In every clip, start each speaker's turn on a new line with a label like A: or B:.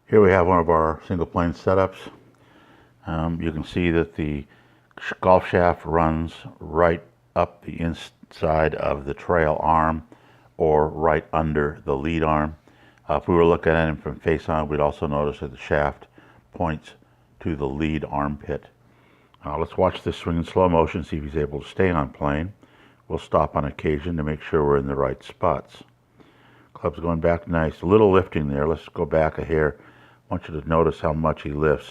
A: Here we have one of our single plane setups. You can see that the golf shaft runs right up the inside of the trail arm or right under the lead arm. If we were looking at him from face on, we'd also notice that the shaft points to the lead armpit. Let's watch this swing in slow motion, see if he's able to stay on plane. We'll stop on occasion to make sure we're in the right spots. Club's going back nice. A little lifting there. Let's go back a hair. I want you to notice how much he lifts.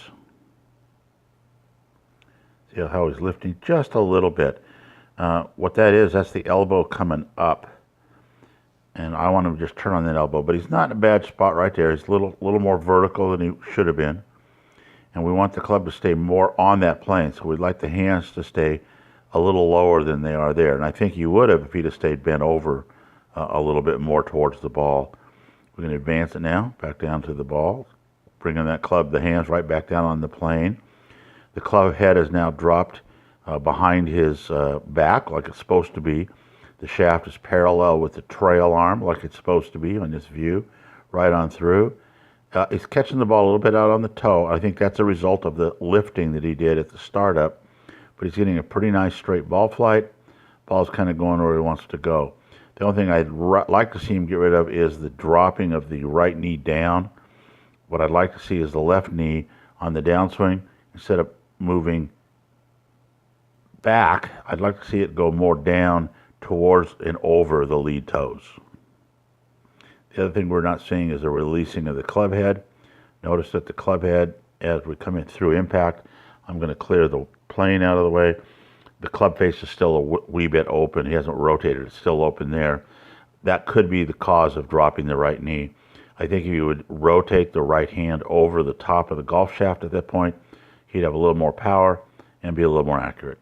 A: See how he's lifting just a little bit. What that is, that's the elbow coming up. And I want him to just turn on that elbow. But he's not in a bad spot right there. He's a little more vertical than he should have been. And we want the club to stay more on that plane. So we'd like the hands to stay a little lower than they are there. And I think he would have if he'd have stayed bent over a little bit more towards the ball. We're going to advance it now, back down to the ball. Bringing that club, the hands right back down on the plane. The club head is now dropped behind his back like it's supposed to be. The shaft is parallel with the trail arm like it's supposed to be on this view, right on through. He's catching the ball a little bit out on the toe. I think that's a result of the lifting that he did at the startup. But he's getting a pretty nice straight ball flight. Ball's kind of going where he wants to go. The only thing I'd like to see him get rid of is the dropping of the right knee down. What I'd like to see is the left knee on the downswing. Instead of moving back, I'd like to see it go more down towards and over the lead toes. The other thing we're not seeing is the releasing of the club head. Notice that the club head, as we come in through impact, I'm going to clear the plane out of the way. The club face is still a wee bit open. He hasn't rotated. It's still open there. That could be the cause of dropping the right knee. I think if you would rotate the right hand over the top of the golf shaft at that point, he'd have a little more power and be a little more accurate.